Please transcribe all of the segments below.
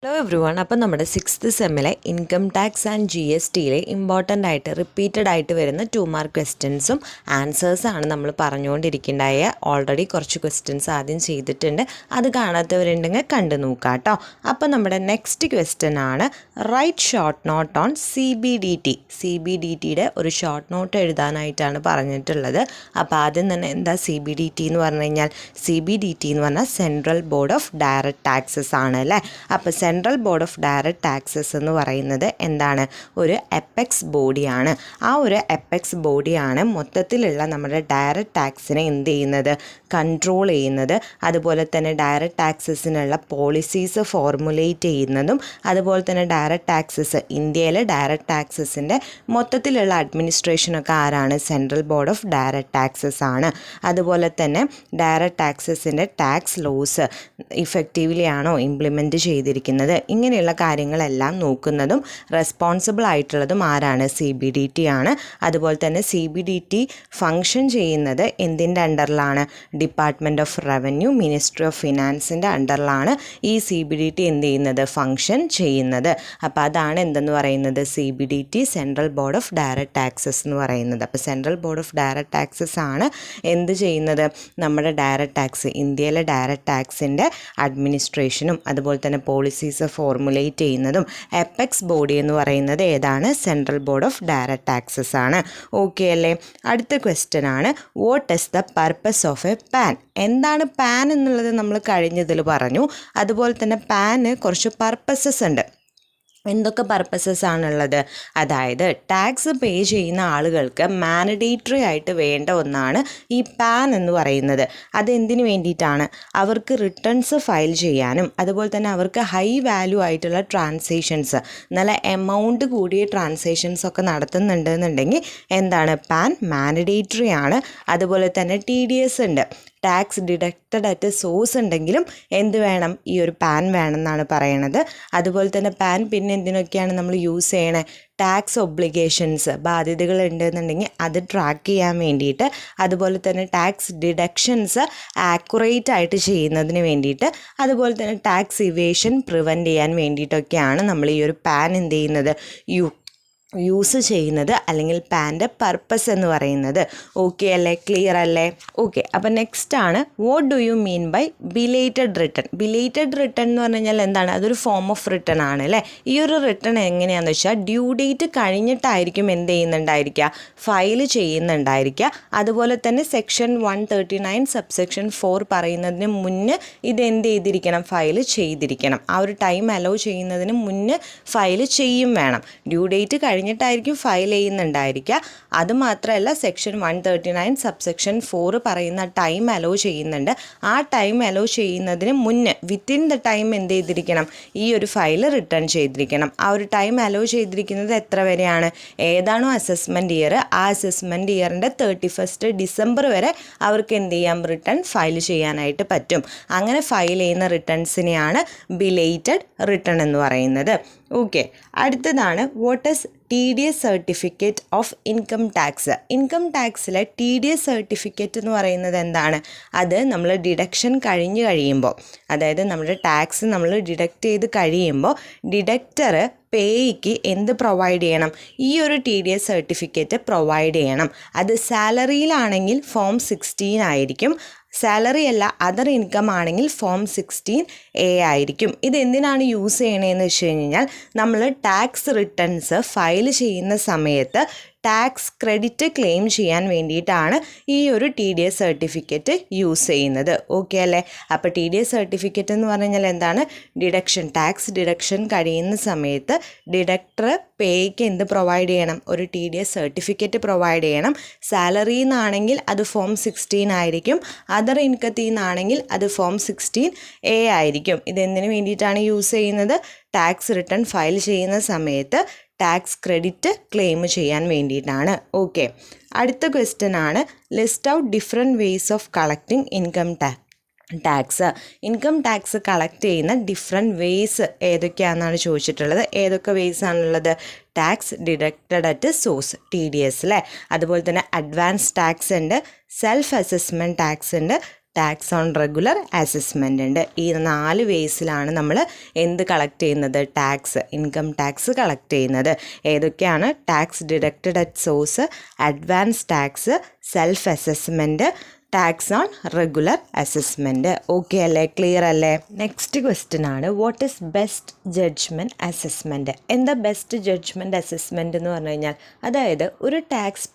Hello every one. അപ്പം നമ്മുടെ 6th സെമ്മിലെ ഇൻകം ടാക്സ് ആൻഡ് GSTയിലെ ഇമ്പോർട്ടൻ്റ് ആയിട്ട് റിപ്പീറ്റഡ് ആയിട്ട് വരുന്ന 2 മാർക്ക് ക്വസ്റ്റ്യൻസും ആൻസേഴ്സാണ് നമ്മൾ പറഞ്ഞുകൊണ്ടിരിക്കേണ്ടായ. ഓൾറെഡി കുറച്ച് ക്വസ്റ്റ്യൻസ് ആദ്യം ചെയ്തിട്ടുണ്ട്, അത് കാണാത്തവരുണ്ടെങ്കിൽ കണ്ടു നോക്കാം കേട്ടോ. അപ്പം നമ്മുടെ നെക്സ്റ്റ് ക്വസ്റ്റ്യൻ ആണ് write short note on CBDT. CBDTയുടെ ഒരു ഷോർട്ട് നോട്ട് എഴുതാനായിട്ടാണ് പറഞ്ഞിട്ടുള്ളത്. അപ്പോൾ ആദ്യം തന്നെ എന്താ CBDT എന്ന് പറഞ്ഞു കഴിഞ്ഞാൽ, CBDT എന്ന് പറഞ്ഞാൽ central board of direct taxes ആണ് അല്ലേ. അപ്പോൾ central board of direct taxes എന്ന് പറയുന്നത് എന്താണ്? ഒരു എപ്പെക്സ് ബോഡിയാണ്. ആ ഒരു എപ്പെക്സ് ബോഡിയാണ് മൊത്തത്തിലുള്ള നമ്മുടെ ഡയറക്റ്റ് ടാക്സിനെ എന്ത് ചെയ്യുന്നത്? കൺട്രോൾ ചെയ്യുന്നത്. അതുപോലെ തന്നെ ഡയറക്റ്റ് ടാക്സസിനുള്ള പോളിസീസ് ഫോർമുലേറ്റ് ചെയ്യുന്നതും, അതുപോലെ തന്നെ ഡയറക്റ്റ് ടാക്സസ് ഇന്ത്യയിലെ ഡയറക്റ്റ് ടാക്സസിൻ്റെ മൊത്തത്തിലുള്ള അഡ്മിനിസ്ട്രേഷനൊക്കെ ആരാണ്? Central board of direct taxes ആണ്. അതുപോലെ തന്നെ ഡയറക്റ്റ് ടാക്സസിൻ്റെ ടാക്സ് ലോസ് ഇഫക്റ്റീവ്ലി ആണോ ഇംപ്ലിമെൻറ്റ് ചെയ്തിരിക്കുന്നത്, ഇങ്ങനെയുള്ള കാര്യങ്ങളെല്ലാം നോക്കുന്നതും റെസ്പോൺസിബിൾ ആയിട്ടുള്ളതും ആരാണ്? CBDT ആണ്. അതുപോലെ തന്നെ CBDT ഫങ്ഷൻ ചെയ്യുന്നത് എന്തിൻ്റെ അണ്ടറിലാണ്? Department of revenue, ministry of ഫിനാൻസിൻ്റെ അണ്ടറിലാണ് ഈ CBDT എന്ത് ചെയ്യുന്നത്? ഫങ്ഷൻ ചെയ്യുന്നത്. അപ്പോൾ അതാണ് എന്തെന്ന് പറയുന്നത്? CBDT, central board of direct taxes എന്ന് പറയുന്നത്. അപ്പോൾ central board of direct taxes ആണ് എന്ത് ചെയ്യുന്നത്? നമ്മുടെ ഡയറക്റ്റ് ടാക്സ്, ഇന്ത്യയിലെ ഡയറക്റ്റ് ടാക്സിൻ്റെ അഡ്മിനിസ്ട്രേഷനും അതുപോലെ തന്നെ പോളിസീസ് ഫോർമുലേറ്റ് ചെയ്യുന്നതും. എപ്പെക്സ് ബോഡി എന്ന് പറയുന്നത് ഏതാണ്? Central board of direct taxes ആണ്. ഓക്കെ അല്ലേ? അടുത്ത ക്വസ്റ്റ്യൻ ആണ് what is the purpose of A pan. എന്താണ് പാൻ എന്നുള്ളത് നമ്മൾ കഴിഞ്ഞതിൽ പറഞ്ഞു. അതുപോലെ തന്നെ പാന് കുറച്ച് പർപ്പസസ് ഉണ്ട്. എന്തൊക്കെ പർപ്പസസ് ആണുള്ളത്? അതായത് ടാക്സ് പേ ചെയ്യുന്ന ആളുകൾക്ക് മാൻഡേറ്ററി ആയിട്ട് വേണ്ട ഒന്നാണ് ഈ പാൻ എന്ന് പറയുന്നത്. അതെന്തിനു വേണ്ടിയിട്ടാണ്? അവർക്ക് റിട്ടേൺസ് ഫയൽ ചെയ്യാനും അതുപോലെ തന്നെ അവർക്ക് ഹൈ വാല്യൂ ആയിട്ടുള്ള ട്രാൻസാക്ഷൻസ്, നല്ല എമൗണ്ട് കൂടിയ ട്രാൻസാക്ഷൻസ് ഒക്കെ നടത്തുന്നുണ്ടെന്നുണ്ടെങ്കിൽ എന്താണ്? പാൻ മാൻഡേറ്ററി ആണ്. അതുപോലെ തന്നെ TDS ഉണ്ട്, ടാക്സ് ഡിഡക്റ്റഡ് അറ്റ് സോഴ്സ് ഉണ്ടെങ്കിലും എന്ത് വേണം? ഈ ഒരു പാൻ വേണമെന്നാണ് പറയണത്. അതുപോലെ തന്നെ പാൻ പിന്നെ എന്തിനൊക്കെയാണ് നമ്മൾ യൂസ് ചെയ്യണേ? ടാക്സ് ഒബ്ലിഗേഷൻസ്, ബാധ്യതകൾ ഉണ്ടെന്നുണ്ടെങ്കിൽ അത് ട്രാക്ക് ചെയ്യാൻ വേണ്ടിയിട്ട്, അതുപോലെ തന്നെ ടാക്സ് ഡിഡക്ഷൻസ് ആക്യുറേറ്റ് ആയിട്ട് ചെയ്യുന്നതിന് വേണ്ടിയിട്ട്, അതുപോലെ തന്നെ ടാക്സ് ഇവേഷൻ പ്രിവെൻറ്റ് ചെയ്യാൻ വേണ്ടിയിട്ടൊക്കെയാണ് നമ്മൾ ഈ ഒരു പാൻ എന്ത് ചെയ്യുന്നത്? യൂസ് ചെയ്യുന്നത്, അല്ലെങ്കിൽ പാൻ്റെ പർപ്പസ് എന്ന് പറയുന്നത്. ഓക്കെ അല്ലേ? ക്ലിയർ അല്ലേ? ഓക്കെ. അപ്പം നെക്സ്റ്റ് ആണ് what do you mean by belated return. Belated return എന്ന് പറഞ്ഞു കഴിഞ്ഞാൽ എന്താണ്? അതൊരു ഫോം ഓഫ് റിട്ടേൺ ആണ് അല്ലേ. ഈ ഒരു റിട്ടേൺ എങ്ങനെയാണെന്ന് വെച്ചാൽ ഡ്യൂ ഡേറ്റ് കഴിഞ്ഞിട്ടായിരിക്കും എന്ത് ചെയ്യുന്നുണ്ടായിരിക്കുക? ഫയൽ ചെയ്യുന്നുണ്ടായിരിക്കുക. അതുപോലെ തന്നെ സെക്ഷൻ 139 സബ്സെക്ഷൻ 4 പറയുന്നതിന് മുന്നേ ഇത് എന്ത് ചെയ്തിരിക്കണം? ഫയൽ ചെയ്തിരിക്കണം. ആ ഒരു ടൈം അലോ ചെയ്യുന്നതിന് മുന്നേ ഫയൽ ചെയ്യും വേണം. ഡ്യൂ ഡേറ്റ് കഴിഞ്ഞിട്ടായിരിക്കും ഫയൽ ചെയ്യുന്നുണ്ടായിരിക്കുക. അതുമാത്രമല്ല സെക്ഷൻ 139 സബ്സെക്ഷൻ 4 പറയുന്ന ടൈം അലോ ചെയ്യുന്നുണ്ട്. ആ ടൈം അലോ ചെയ്യുന്നതിന് മുന്നേ വിത്തിൻ ദ ടൈം എന്ത് ചെയ്തിരിക്കണം? ഈ ഒരു ഫയൽ റിട്ടേൺ ചെയ്തിരിക്കണം. ആ ഒരു ടൈം അലോ ചെയ്തിരിക്കുന്നത് എത്ര വരെയാണ്? ഏതാണോ അസസ്മെൻറ്റ് ഇയർ, ആ അസസ്മെൻറ്റ് ഇയറിൻ്റെ 31 ഡിസംബർ വരെ അവർക്ക് എന്ത് ചെയ്യാം? റിട്ടേൺ ഫയൽ ചെയ്യാനായിട്ട് പറ്റും. അങ്ങനെ ഫയൽ ചെയ്യുന്ന റിട്ടേൺസിനെയാണ് ബിലേറ്റഡ് റിട്ടേൺ എന്ന് പറയുന്നത്. ഓക്കെ. അടുത്തതാണ് what is TDS certificate of income tax. Income ടാക്സിലെ TDS സർട്ടിഫിക്കറ്റ് എന്ന് പറയുന്നത് എന്താണ്? അത് നമ്മൾ ഡിഡക്ഷൻ കഴിയുമ്പോൾ, അതായത് നമ്മുടെ ടാക്സ് നമ്മൾ ഡിഡക്റ്റ് ചെയ്ത് കഴിയുമ്പോൾ ഡിഡക്റ്റർ പേയ്ക്ക് എന്ത് പ്രൊവൈഡ് ചെയ്യണം? ഈ ഒരു TDS സർട്ടിഫിക്കറ്റ് പ്രൊവൈഡ് ചെയ്യണം. അത് സാലറിയിലാണെങ്കിൽ ഫോം 16 ആയിരിക്കും, സാലറി അല്ല അതർ ഇൻകം ആണെങ്കിൽ ഫോം 16A ആയിരിക്കും. ഇത് എന്തിനാണ് യൂസ് ചെയ്യണതെന്ന് വെച്ച് കഴിഞ്ഞാൽ നമ്മൾ ടാക്സ് റിട്ടേൺസ് ഫയൽ ചെയ്യുന്ന സമയത്ത് ടാക്സ് ക്രെഡിറ്റ് ക്ലെയിം ചെയ്യാൻ വേണ്ടിയിട്ടാണ് ഈ ഒരു TDS സർട്ടിഫിക്കറ്റ് യൂസ് ചെയ്യുന്നത്. ഓക്കെ അല്ലേ? അപ്പോൾ TDS സർട്ടിഫിക്കറ്റ് എന്ന് പറഞ്ഞു കഴിഞ്ഞാൽ എന്താണ്? ഡിഡക്ഷൻ, ടാക്സ് ഡിഡക്ഷൻ കഴിയുന്ന സമയത്ത് ഡിഡക്ടർ പേയ്ക്ക് എന്ത് പ്രൊവൈഡ് ചെയ്യണം? ഒരു TDS സർട്ടിഫിക്കറ്റ് പ്രൊവൈഡ് ചെയ്യണം. സാലറിയിൽ നിന്നാണെങ്കിൽ അത് ഫോം 16 ആയിരിക്കും, അതർ ഇൻകത്തിൽ നിന്നാണെങ്കിൽ അത് ഫോം 16A ആയിരിക്കും. ഇതെന്തിനു വേണ്ടിയിട്ടാണ് യൂസ് ചെയ്യുന്നത്? ടാക്സ് റിട്ടേൺ ഫയൽ ചെയ്യുന്ന സമയത്ത് ടാക്സ് ക്രെഡിറ്റ് ക്ലെയിം ചെയ്യാൻ വേണ്ടിയിട്ടാണ്. ഓക്കെ. അടുത്ത ക്വസ്റ്റ്യൻ ആണ് list out different ways of collecting income tax. Income tax collect ചെയ്യുന്ന ഡിഫറെൻറ്റ് വേസ് ഏതൊക്കെയാണെന്നാണ് ചോദിച്ചിട്ടുള്ളത്. ഏതൊക്കെ വേസ് ആണുള്ളത്? Tax deducted at source, TDS അല്ലേ. അതുപോലെ തന്നെ അഡ്വാൻസ് ടാക്സ് ഉണ്ട്, സെൽഫ് അസസ്മെൻറ്റ് ടാക്സ് ഉണ്ട്, ടാക്സ് ഓൺ റെഗുലർ അസസ്മെൻ്റ് ഉണ്ട്. ഈ 4 വേസിലാണ് നമ്മൾ എന്ത് കളക്ട് ചെയ്യുന്നത്, ടാക്സ്, ഇൻകം ടാക്സ് കളക്ട് ചെയ്യുന്നത്. ഏതൊക്കെയാണ്? Tax deducted at source, advance tax, self assessment, tax on regular assessment. Okay അല്ലേ, ക്ലിയർ അല്ലേ? നെക്സ്റ്റ് ക്വസ്റ്റ്യൻ ആണ്, what is best judgement assessment? എന്താ ബെസ്റ്റ് ജഡ്ജ്മെൻറ്റ് അസസ്മെൻറ്റ് എന്ന് പറഞ്ഞു കഴിഞ്ഞാൽ, അതായത് ഒരു ടാക്സ്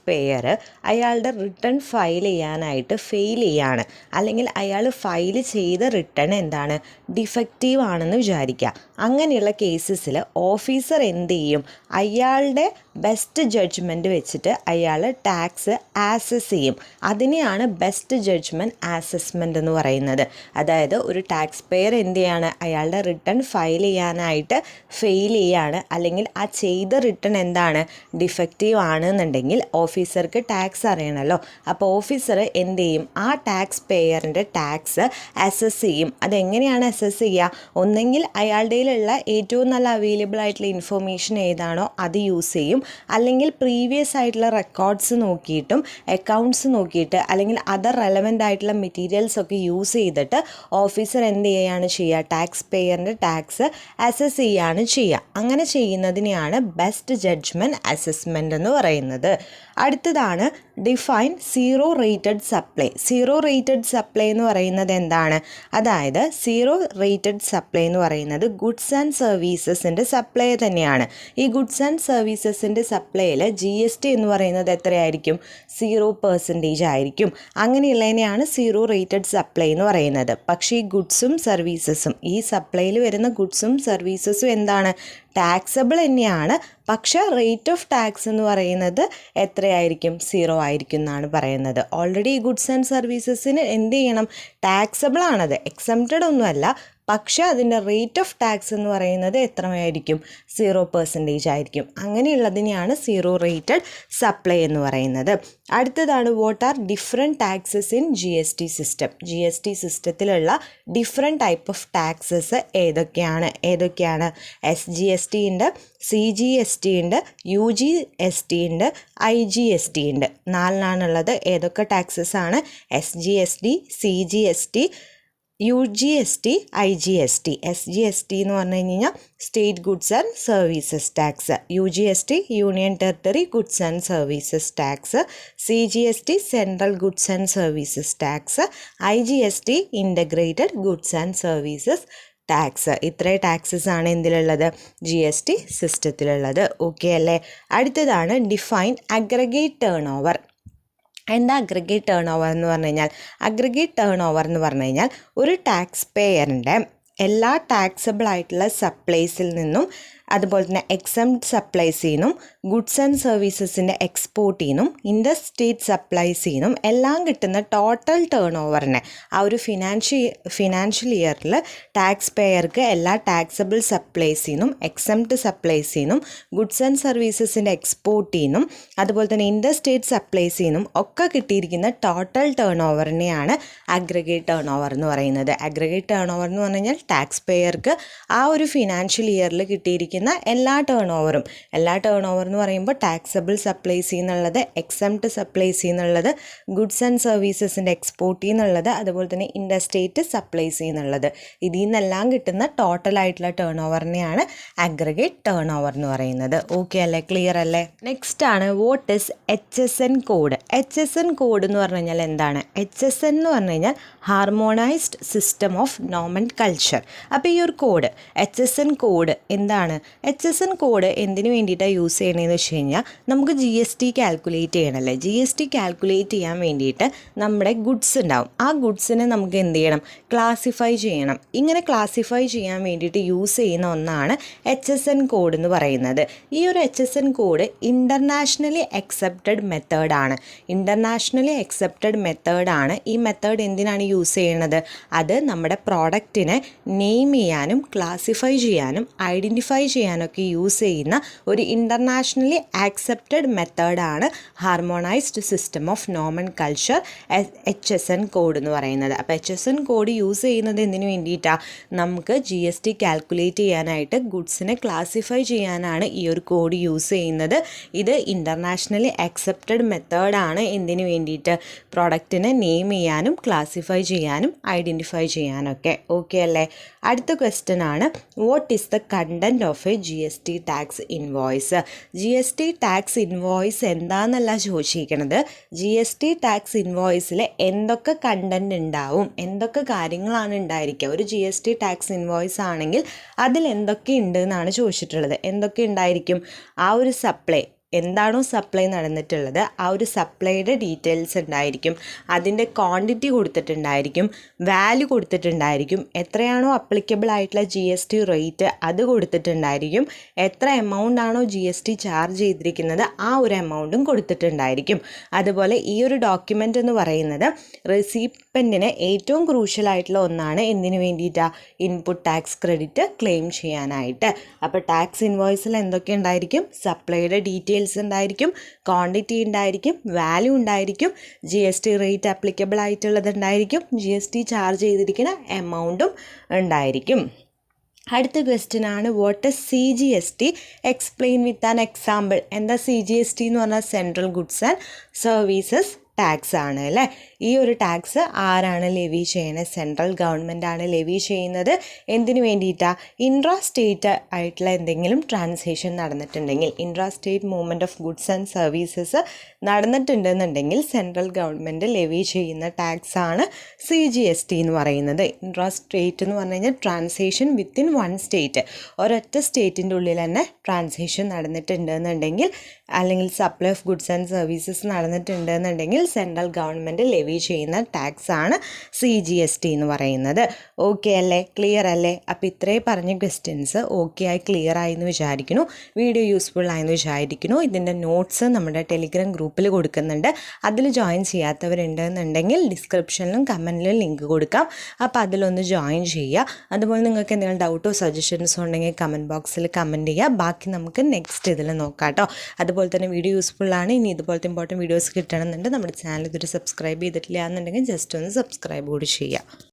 പേയർ അയാളുടെ റിട്ടേൺ ഫയൽ ചെയ്യാനായിട്ട് ഫെയിൽ ചെയ്യാണ്, അല്ലെങ്കിൽ അയാൾ ഫയൽ ചെയ്ത റിട്ടേൺ എന്താണ്, ഡിഫക്റ്റീവ് ആണെന്ന് വിചാരിക്കുക. അങ്ങനെയുള്ള കേസസിൽ ഓഫീസർ എന്ത് ചെയ്യും, അയാളുടെ ബെസ്റ്റ് ജഡ്ജ്മെൻറ്റ് വെച്ചിട്ട് അയാൾ ടാക്സ് ആസസ് ചെയ്യും. അതിനെയാണ് ബെസ്റ്റ് ജഡ്ജ്മെൻറ്റ് അസസ്മെൻ്റ് എന്ന് പറയുന്നത്. അതായത് ഒരു ടാക്സ് പെയർ എന്ത് ചെയ്യാണ്, അയാളുടെ റിട്ടേൺ ഫയൽ ചെയ്യാനായിട്ട് ഫെയിൽ ചെയ്യാണ്, അല്ലെങ്കിൽ ആ ചെയ്ത റിട്ടേൺ എന്താണ്, ഡിഫക്റ്റീവ് ആണെന്നുണ്ടെങ്കിൽ ഓഫീസർക്ക് ടാക്സ് അറിയണമല്ലോ. അപ്പോൾ ഓഫീസർ എന്ത് ചെയ്യും, ആ ടാക്സ് പെയറിൻ്റെ ടാക്സ് അസസ് ചെയ്യും. അതെങ്ങനെയാണ് അസസ് ചെയ്യുക? ഒന്നെങ്കിൽ അയാളുടെ ഉള്ള ഏറ്റവും നല്ല അവൈലബിൾ ആയിട്ടുള്ള ഇൻഫർമേഷൻ ഏതാണോ അത് യൂസ് ചെയ്യും, അല്ലെങ്കിൽ പ്രീവിയസ് ആയിട്ടുള്ള റെക്കോർഡ്സ് നോക്കിയിട്ടും അക്കൗണ്ട്സ് നോക്കിയിട്ട്, അല്ലെങ്കിൽ അതർ റെലവൻ്റ് ആയിട്ടുള്ള മെറ്റീരിയൽസ് ഒക്കെ യൂസ് ചെയ്തിട്ട് ഓഫീസർ എന്ത് ചെയ്യുകയാണ് ചെയ്യുക, ടാക്സ് പേയറിൻ്റെ ടാക്സ് അസസ് ചെയ്യുകയാണ് ചെയ്യുക. അങ്ങനെ ചെയ്യുന്നതിനെയാണ് ബെസ്റ്റ് ജഡ്ജ്മെൻറ്റ് അസസ്മെൻ്റ് എന്ന് പറയുന്നത്. അടുത്തതാണ് define zero rated supply. Zero rated supply എന്ന് പറയുന്നത് എന്താണ്? അതായത് സീറോ റേറ്റഡ് സപ്ലൈ എന്ന് പറയുന്നത് ഗുഡ്സ് ആൻഡ് സർവീസസിൻ്റെ സപ്ലൈ തന്നെയാണ്. ഈ ഗുഡ്സ് ആൻഡ് സർവീസസിൻ്റെ സപ്ലൈയിൽ GST എന്ന് പറയുന്നത് എത്രയായിരിക്കും? 0% ആയിരിക്കും. അങ്ങനെയുള്ളതിനെയാണ് സീറോ റേറ്റഡ് സപ്ലൈ എന്ന് പറയുന്നത്. പക്ഷേ ഈ ഗുഡ്സും സർവീസസും, ഈ സപ്ലൈയിൽ വരുന്ന ഗുഡ്സും സർവീസസും എന്താണ്, ടാക്സബിൾ തന്നെയാണ്. പക്ഷേ റേറ്റ് ഓഫ് ടാക്സ് എന്ന് പറയുന്നത് എത്രയായിരിക്കും? 0 ആയിരിക്കും എന്നാണ് പറയുന്നത്. ഓൾറെഡി ഈ ഗുഡ്സ് ആൻഡ് സർവീസസിന് എന്ത് ചെയ്യണം, ടാക്സബിൾ ആണത്, എക്സംപ്റ്റഡ് ഒന്നുമല്ല. പക്ഷേ അതിൻ്റെ റേറ്റ് ഓഫ് ടാക്സ് എന്ന് പറയുന്നത് എത്രയായിരിക്കും? 0% ആയിരിക്കും. അങ്ങനെയുള്ളതിനെയാണ് സീറോ റേറ്റഡ് സപ്ലൈ എന്ന് പറയുന്നത്. അടുത്തതാണ് what are different taxes in GST system. GST സിസ്റ്റത്തിലുള്ള ഡിഫറെൻറ്റ് ടൈപ്പ് ഓഫ് ടാക്സസ് ഏതൊക്കെയാണ്? SGST ഉണ്ട്, CGST ഉണ്ട്, UGST ഉണ്ട്, IGST ഉണ്ട്. 4 ഏതൊക്കെ ടാക്സസ് ആണ്? SGST, CGST, UGST, IGST. SGST എന്ന് പറഞ്ഞു കഴിഞ്ഞാൽ state goods and services tax, UGST union territory goods and services tax, CGST central goods and services tax, IGST integrated goods and services tax. ഇത്രയും taxes ആണ് എന്തിലുള്ളത്? GST സിസ്റ്റത്തിലുള്ളത്. Okay അല്ലേ? അടുത്തതാണ് define aggregate turn over. എന്താ aggregate turnover എന്ന് പറഞ്ഞു കഴിഞ്ഞാൽ? Aggregate turnover എന്ന് പറഞ്ഞു കഴിഞ്ഞാൽ ഒരു ടാക്സ് പേയറിൻ്റെ എല്ലാ ടാക്സബിൾ ആയിട്ടുള്ള സപ്ലൈസിൽ നിന്നും, അതുപോലെ തന്നെ എക്സംപ്റ്റ് സപ്ലൈസിൽ നിന്നും, ഗുഡ്സ് ആൻഡ് സർവീസസിൻ്റെ എക്സ്പോർട്ടിൽ നിന്നും, ഇൻ്റർ സ്റ്റേറ്റ് സപ്ലൈസിൽ നിന്നും എല്ലാം കിട്ടുന്ന ടോട്ടൽ ടേൺ ഓവറിനെ ആ ഒരു ഫിനാൻഷ്യൽ ഇയറിൽ ടാക്സ് പേയർക്ക് എല്ലാ ടാക്സബിൾ സപ്ലൈസിൽ നിന്നും, എക്സംപ്റ്റ് സപ്ലൈസിൽ നിന്നും, ഗുഡ്സ് ആൻഡ് സർവീസസിൻ്റെ എക്സ്പോർട്ടിൽ നിന്നും, അതുപോലെ തന്നെ ഇൻ്റർ സ്റ്റേറ്റ് സപ്ലൈസിൽ നിന്നും ഒക്കെ കിട്ടിയിരിക്കുന്ന ടോട്ടൽ ടേൺ ഓവറിനെയാണ് അഗ്രഗേറ്റ് ടേൺ ഓവർ എന്ന് പറയുന്നത്. അഗ്രഗേറ്റ് ടേൺ ഓവർ എന്ന് പറഞ്ഞു കഴിഞ്ഞാൽ ടാക്സ് പേയർക്ക് ആ ഒരു ഫിനാൻഷ്യൽ ഇയറിൽ കിട്ടിയിരിക്കുന്ന എല്ലാ ടേൺ ഓവറും, എന്ന് പറയുമ്പോൾ ടാക്സബിൾ സപ്ലൈസിൽ നിന്നുള്ളത്, എക്സംപ്റ്റ് സപ്ലൈസിൽ നിന്നുള്ളത്, ഗുഡ്സ് ആൻഡ് സർവീസസിൻ്റെ എക്സ്പോർട്ടിൽ നിന്നുള്ളത്, അതുപോലെ തന്നെ ഇൻ്റർ സ്റ്റേറ്റ് സപ്ലൈസിൽ നിന്നുള്ളത്, ഇതിൽ നിന്നെല്ലാം കിട്ടുന്ന ടോട്ടൽ ആയിട്ടുള്ള ടേൺ ഓവറിനെയാണ് അഗ്രഗേറ്റ് ടേൺ ഓവർ എന്ന് പറയുന്നത്. ഓക്കെ അല്ലേ, ക്ലിയർ അല്ലേ? നെക്സ്റ്റ് ആണ് what is HSN code. HSN code എന്ന് പറഞ്ഞു കഴിഞ്ഞാൽ എന്താണ്? HSN എന്ന് പറഞ്ഞു കഴിഞ്ഞാൽ ഹാർമോണൈസ്ഡ് സിസ്റ്റം ഓഫ് നോമൻക്ലച്ചർ. അപ്പോൾ ഈ ഒരു കോഡ്, HSN കോഡ് എന്താണ്? HSN കോഡ് എന്തിനു വേണ്ടിയിട്ടാണ് യൂസ് ചെയ്യണമെന്ന് വെച്ച് കഴിഞ്ഞാൽ, നമുക്ക് GST കാൽക്കുലേറ്റ് ചെയ്യണമല്ലേ. GST കാൽക്കുലേറ്റ് ചെയ്യാൻ വേണ്ടിയിട്ട് നമ്മുടെ ഗുഡ്സ് ഉണ്ടാവും. ആ ഗുഡ്സിനെ നമുക്ക് എന്ത് ചെയ്യണം? ക്ലാസിഫൈ ചെയ്യണം. ഇങ്ങനെ ക്ലാസിഫൈ ചെയ്യാൻ വേണ്ടിയിട്ട് യൂസ് ചെയ്യുന്ന ഒന്നാണ് HSN കോഡ് എന്ന് പറയുന്നത്. ഈ ഒരു HSN കോഡ് ഇൻ്റർനാഷണലി അക്സെപ്റ്റഡ് മെത്തേഡാണ്. ഈ മെത്തേഡ് എന്തിനാണ് യൂസ് ചെയ്യണത്? അത് നമ്മുടെ പ്രോഡക്റ്റിനെ നെയിം ചെയ്യാനും ക്ലാസിഫൈ ചെയ്യാനും ഐഡൻറ്റിഫൈ ചെയ്യാനൊക്കെ യൂസ് ചെയ്യുന്ന ഒരു ഇൻ്റർനാഷണലി ആക്സെപ്റ്റഡ് മെത്തേഡാണ് harmonised system of nomenclature HSN code എന്ന് പറയുന്നത്. അപ്പോൾ HSN കോഡ് യൂസ് ചെയ്യുന്നത് എന്തിനു വേണ്ടിയിട്ടാണ്? നമുക്ക് GST കാൽക്കുലേറ്റ് ചെയ്യാനായിട്ട്, ഗുഡ്സിനെ ക്ലാസിഫൈ ചെയ്യാനാണ് ഈ ഒരു കോഡ് യൂസ് ചെയ്യുന്നത്. ഇത് ഇൻ്റർനാഷണലി ആക്സെപ്റ്റഡ് മെത്തേഡാണ് എന്തിനു വേണ്ടിയിട്ട്? പ്രോഡക്റ്റിനെ നെയിം ചെയ്യാനും ക്ലാസിഫൈ ചെയ്യാനും ഐഡൻറ്റിഫൈ ചെയ്യാനൊക്കെ. ഓക്കെ അല്ലേ? അടുത്ത ക്വസ്റ്റ്യൻ ആണ്, what is the content of a GST tax invoice? GST tax invoice എന്താണെന്നല്ല ചോദിച്ചിരിക്കുന്നത്, GST ടാക്സ് ഇൻവോയ്സിൽ എന്തൊക്കെ കണ്ടൻറ്റ് ഉണ്ടാവും, എന്തൊക്കെ കാര്യങ്ങളാണ് ഉണ്ടായിരിക്കുക. ഒരു GST ടാക്സ് ഇൻവോയ്സ് ആണെങ്കിൽ അതിൽ എന്തൊക്കെ ഉണ്ട് എന്നാണ് ചോദിച്ചിട്ടുള്ളത്. എന്തൊക്കെ ഉണ്ടായിരിക്കും? ആ ഒരു സപ്ലൈ എന്താണോ സപ്ലൈ നടന്നിട്ടുള്ളത് ആ ഒരു സപ്ലൈയുടെ ഡീറ്റെയിൽസ് ഉണ്ടായിരിക്കും, അതിൻ്റെ ക്വാണ്ടിറ്റി കൊടുത്തിട്ടുണ്ടായിരിക്കും, വാല്യൂ കൊടുത്തിട്ടുണ്ടായിരിക്കും, എത്രയാണോ അപ്ലിക്കബിൾ ആയിട്ടുള്ള GST റേറ്റ് അത് കൊടുത്തിട്ടുണ്ടായിരിക്കും, എത്ര എമൗണ്ട് ആണോ GST ചാർജ് ചെയ്തിരിക്കുന്നത് ആ ഒരു എമൗണ്ടും കൊടുത്തിട്ടുണ്ടായിരിക്കും. അതുപോലെ ഈ ഒരു ഡോക്യുമെൻ്റ് എന്ന് പറയുന്നത് റെസിപ്പൻറ്റിന് ഏറ്റവും ക്രൂഷ്യൽ ആയിട്ടുള്ള ഒന്നാണ്. എന്തിനു വേണ്ടിയിട്ടാണ്? ഇൻപുട്ട് ടാക്സ് ക്രെഡിറ്റ് ക്ലെയിം ചെയ്യാനായിട്ട്. അപ്പോൾ ടാക്സ് ഇൻവോയ്സിൽ എന്തൊക്കെ ഉണ്ടായിരിക്കും? സപ്ലൈയുടെ ഡീറ്റെയിൽസ് ഉണ്ടായിരിക്കും, ക്വാണ്ടിറ്റി ഉണ്ടായിരിക്കും, വാല്യൂ ഉണ്ടായിരിക്കും, GST റേറ്റ് അപ്ലിക്കബിൾ ആയിട്ടുള്ളത് ഉണ്ടായിരിക്കും, GST ചാർജ് ചെയ്തിരിക്കുന്ന എമൗണ്ടും ഉണ്ടായിരിക്കും. അടുത്ത ക്വസ്റ്റ്യൻ ആണ്, what is CGST? Explain with an example. എന്താ CGST എന്ന് പറഞ്ഞാൽ? Central goods and services tax ആണ് അല്ലേ? ഈ ഒരു ടാക്സ് ആരാണ് ലെവി ചെയ്യുന്നത്? സെൻട്രൽ ഗവൺമെൻറ് ആണ് ലെവി ചെയ്യുന്നത്. എന്തിനു വേണ്ടിയിട്ടാണ്? ഇൻട്രാ സ്റ്റേറ്റ് ആയിട്ടുള്ള എന്തെങ്കിലും ട്രാൻസാക്ഷൻ നടന്നിട്ടുണ്ടെങ്കിൽ, intra state movement of goods and services നടന്നിട്ടുണ്ടെന്നുണ്ടെങ്കിൽ സെൻട്രൽ ഗവൺമെൻറ് ലെവി ചെയ്യുന്ന ടാക്സ് ആണ് CGST എന്ന് പറയുന്നത്. ഇൻട്രാ സ്റ്റേറ്റ് എന്ന് പറഞ്ഞു കഴിഞ്ഞാൽ ട്രാൻസാക്ഷൻ വിത്തിൻ വൺ സ്റ്റേറ്റ്, ഒരൊറ്റ സ്റ്റേറ്റിൻ്റെ ഉള്ളിൽ തന്നെ ട്രാൻസാക്ഷൻ നടന്നിട്ടുണ്ടെന്നുണ്ടെങ്കിൽ, അല്ലെങ്കിൽ supply of goods and services നടന്നിട്ടുണ്ടെന്നുണ്ടെങ്കിൽ സെൻട്രൽ ഗവൺമെൻറ് ലെവി ചെയ്യുന്ന ടാക്സ് ആണ് CGST എന്ന് പറയുന്നത്. ഓക്കെ അല്ലേ? ക്ലിയർ അല്ലേ? അപ്പോൾ ഇത്രയും പറഞ്ഞ ക്വസ്റ്റ്യൻസ് ഓക്കെ ആയി ക്ലിയർ ആയി എന്ന് വിചാരിക്കുന്നു. വീഡിയോ യൂസ്ഫുൾ ആയെന്ന് വിചാരിക്കുന്നു. ഇതിൻ്റെ നോട്ട്സ് നമ്മുടെ ടെലിഗ്രാം ഗ്രൂപ്പിൽ കൊടുക്കുന്നുണ്ട്. അതിൽ ജോയിൻ ചെയ്യാത്തവരുണ്ടെന്നുണ്ടെങ്കിൽ ഡിസ്ക്രിപ്ഷനിലും കമൻറ്റിലും ലിങ്ക് കൊടുക്കാം. അപ്പോൾ അതിലൊന്ന് ജോയിൻ ചെയ്യുക. അതുപോലെ നിങ്ങൾക്ക് എന്തെങ്കിലും ഡൗട്ടോ സജഷൻസോ ഉണ്ടെങ്കിൽ കമൻറ്റ് ബോക്സിൽ കമൻറ്റ് ചെയ്യുക. ബാക്കി നമുക്ക് നെക്സ്റ്റ് ഇതിൽ നോക്കാം കേട്ടോ. അതുപോലെ തന്നെ വീഡിയോ യൂസ്ഫുൾ ആണ്. ഇനി ഇതുപോലത്തെ ഇമ്പോർട്ടൻറ്റ് വീഡിയോസ് കിട്ടണമെന്നുണ്ട് നമ്മുടെ ചാനൽ ഇതൊരു സബ്സ്ക്രൈബ് ചെയ്തിട്ടില്ല എന്നുണ്ടെങ്കിൽ ജസ്റ്റ് ഒന്ന് സബ്സ്ക്രൈബ് കൂടി ചെയ്യുക.